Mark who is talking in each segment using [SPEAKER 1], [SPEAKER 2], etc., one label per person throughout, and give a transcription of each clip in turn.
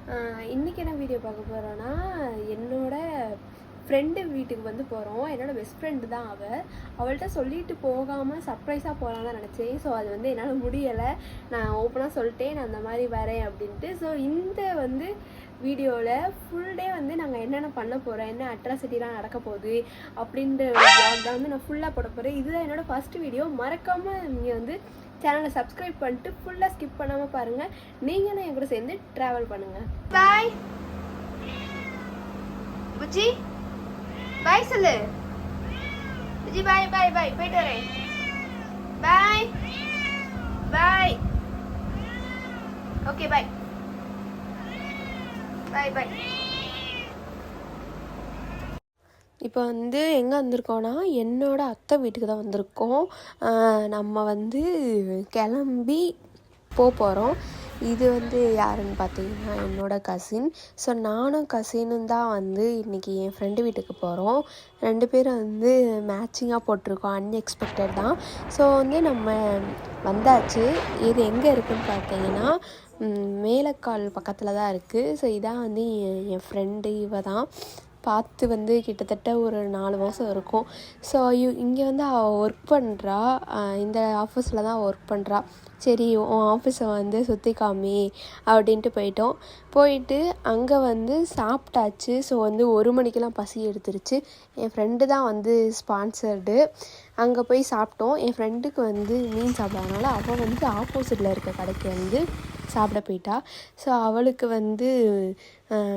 [SPEAKER 1] இன்றைக்கி என்ன வீடியோ பார்க்க போகிறோன்னா, என்னோட ஃப்ரெண்டு வீட்டுக்கு வந்து போகிறோம். என்னோடய பெஸ்ட் ஃப்ரெண்டு தான் அவள்கிட்ட சொல்லிட்டு போகாமல் சர்ப்ரைஸாக போகலான்னு தான் நினச்சேன். ஸோ அது வந்து என்னால் முடியலை. நான் ஓப்பனாக சொல்லிட்டேன், நான் அந்த மாதிரி வரேன் அப்படின்ட்டு. ஸோ இந்த வந்து வீடியோவில் ஃபுல் டே வந்து நாங்கள் என்னென்ன பண்ண போகிறோம், என்ன அட்ராசிட்டிலாம் நடக்க போகுது அப்படின்ற விளாக் தான் வந்து நான் ஃபுல்லாக போட போகிறேன். இதுதான் என்னோடய ஃபஸ்ட் வீடியோ. மறக்காமல் நீங்கள் வந்து சேனலை சப்ஸ்கிரைப் பண்ணிட்டு ஃபுல்லாக ஸ்கிப் பண்ணாமல் பாருங்கள். நீங்களும் என் கூட சேர்ந்து ட்ராவல் பண்ணுங்கள். பாய் புஜி, பாய் சொல்லு புஜி. பாய் பாய் பாய், போயிட்டு வரேன். பாய் பாய். ஓகே பாய் பாய் பாய். இப்போ வந்து எங்கே வந்திருக்கோன்னா, என்னோடய அத்தை வீட்டுக்கு தான் வந்திருக்கோம். நம்ம வந்து கிளம்பி போகிறோம். இது வந்து யாருன்னு பார்த்தீங்கன்னா என்னோடய கசின். ஸோ நானும் கசினும் தான் வந்து இன்றைக்கி என் ஃப்ரெண்டு வீட்டுக்கு போகிறோம். 2 பேரும் வந்து மேட்சிங்காக போட்டிருக்கோம். அன்எக்ஸ்பெக்டட் தான். ஸோ வந்து நம்ம வந்தாச்சு. இது எங்கே இருக்குதுன்னு பார்த்தீங்கன்னா மேலக்கால் பக்கத்தில் தான் இருக்குது. ஸோ இதான் வந்து என் ஃப்ரெண்டு. இவ தான் பார்த்து வந்து கிட்டத்தட்ட ஒரு 4 மாதம் இருக்கும். ஸோ இங்கே வந்து அவள் ஒர்க் பண்ணுறா. இந்த ஆஃபீஸில் தான் ஒர்க் பண்ணுறா. சரி உன் ஆஃபீஸை வந்து சுற்றி காமி அப்படின்ட்டு போயிட்டு அங்கே வந்து சாப்பிட்டாச்சு. ஸோ வந்து 1 மணிக்கெலாம் பசி எடுத்துருச்சு. என் ஃப்ரெண்டு தான் வந்து ஸ்பான்சர்டு. அங்கே போய் சாப்பிட்டோம். என் ஃப்ரெண்டுக்கு வந்து மீன் சாப்பிட்றதுனால அவள் வந்து ஆப்போசிட்டில் இருக்க கடைக்கு வந்து சாப்பிட போயிட்டா. ஸோ அவளுக்கு வந்து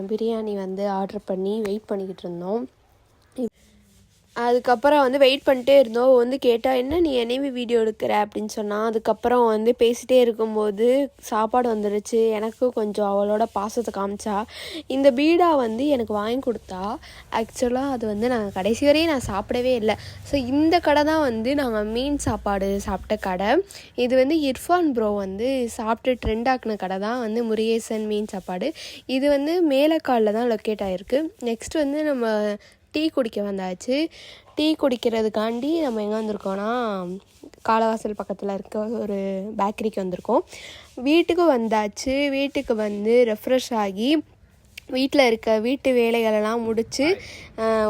[SPEAKER 1] பிரியாணி வந்து ஆர்டர் பண்ணி வெயிட் பண்ணிக்கிட்டு இருந்தோம். அதுக்கப்புறம் வந்து வெயிட் பண்ணிட்டே இருந்தோம். வந்து கேட்டால் என்ன நீ என்னைவே வீடியோ எடுக்கிற அப்படின்னு சொன்னான். அதுக்கப்புறம் வந்து பேசிகிட்டே இருக்கும்போது சாப்பாடு வந்துடுச்சு. எனக்கும் கொஞ்சம் அவளோட பாசத்தை காமிச்சா. இந்த பீடா வந்து எனக்கு வாங்கி கொடுத்தா. ஆக்சுவலாக அது வந்து நான் கடைசி வரையும் நான் சாப்பிடவே இல்லை. ஸோ இந்த கடை தான் வந்து நாங்கள் மீன் சாப்பாடு சாப்பிட்ட கடை. இது வந்து இர்ஃபான் ப்ரோ வந்து சாப்பிட்டு ட்ரெண்ட் ஆக்கின கடை தான் வந்து முருகேசன் மீன் சாப்பாடு. இது வந்து மேலக்காலில் தான் லொக்கேட் ஆகிருக்கு. நெக்ஸ்ட் வந்து நம்ம டீ குடிக்க வந்தாச்சு. டீ குடிக்கிறதுக்காண்டி நம்ம எங்கே வந்திருக்கோன்னா, காலவாசல் பக்கத்தில் இருக்க ஒரு பேக்கரிக்கு வந்திருக்கோம். வீட்டுக்கு வந்தாச்சு. வீட்டுக்கு வந்து ரெஃப்ரெஷ் ஆகி வீட்டில் இருக்க வீட்டு வேலைகளெல்லாம் முடித்து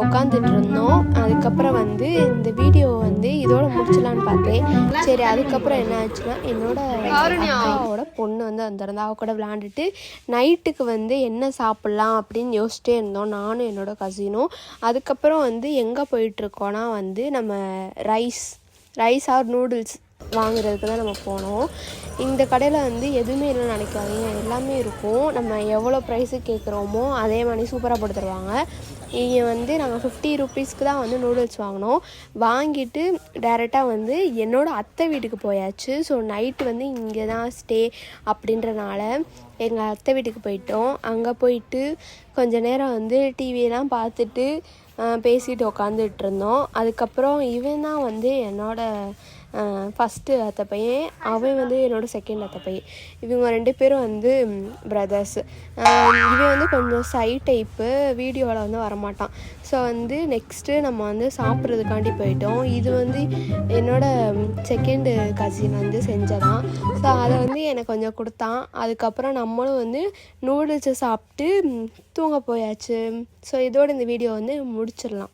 [SPEAKER 1] உட்காந்துட்டு இருந்தோம். அதுக்கப்புறம் வந்து இந்த வீடியோ வந்து இதோட முடிச்சலான்னு பார்த்தேன். சரி அதுக்கப்புறம் என்ன ஆச்சுன்னா, அக்காவோட பொண்ணு வந்து வந்திருந்தா. அவ கூட விளாண்டுட்டு நைட்டுக்கு வந்து என்ன சாப்பிட்லாம் அப்படின்னு யோசிச்சிட்டே இருந்தோம், நானும் என்னோடய கசினும். அதுக்கப்புறம் வந்து எங்கே போயிட்டுருக்கோன்னா வந்து நம்ம ரைஸ் ஆர் நூடுல்ஸ் வாங்குறதுக்கு தான் நம்ம போனோம். இந்த கடையில் வந்து எதுவுமே இல்லைன்னு நினைக்காதீங்க, எல்லாமே இருக்கும். நம்ம எவ்வளோ ப்ரைஸுக்கு கேட்குறோமோ அதே மாதிரி சூப்பராக போட்டு தருவாங்க. இங்கே வந்து நாங்கள் 50 ருபீஸ்க்கு தான் வந்து நூடுல்ஸ் வாங்கினோம். வாங்கிட்டு டேரெக்டாக வந்து என்னோடய அத்தை வீட்டுக்கு போயாச்சு. ஸோ நைட்டு வந்து இங்கே தான் ஸ்டே அப்படின்றனால எங்கள் அத்தை வீட்டுக்கு போயிட்டோம். அங்கே போயிட்டு கொஞ்சம் நேரம் வந்து டிவியெல்லாம் பார்த்துட்டு பேசிட்டு உக்காந்துட்டு இருந்தோம். அதுக்கப்புறம் இவன் தான் வந்து என்னோடய ஃபஸ்ட்டு அத்தை பையன், அவன் வந்து என்னோடய செகண்ட் அத்தை பையன். இவங்க 2 பேரும் வந்து பிரதர்ஸு. இவன் வந்து கொஞ்சம் சை டைப்பு, வீடியோவில் வந்து வரமாட்டான். ஸோ வந்து நெக்ஸ்ட்டு நம்ம வந்து சாப்பிட்றதுக்காண்டி போயிட்டோம். இது வந்து என்னோடய செகண்டு கசின் வந்து செஞ்சதான். ஸோ அதை வந்து எனக்கு கொஞ்சம் கொடுத்தான். அதுக்கப்புறம் நம்மளும் வந்து நூடுல்ஸை சாப்பிட்டு தூங்க போயாச்சு. ஸோ இதோட இந்த வீடியோ வந்து முடிச்சிடலாம்.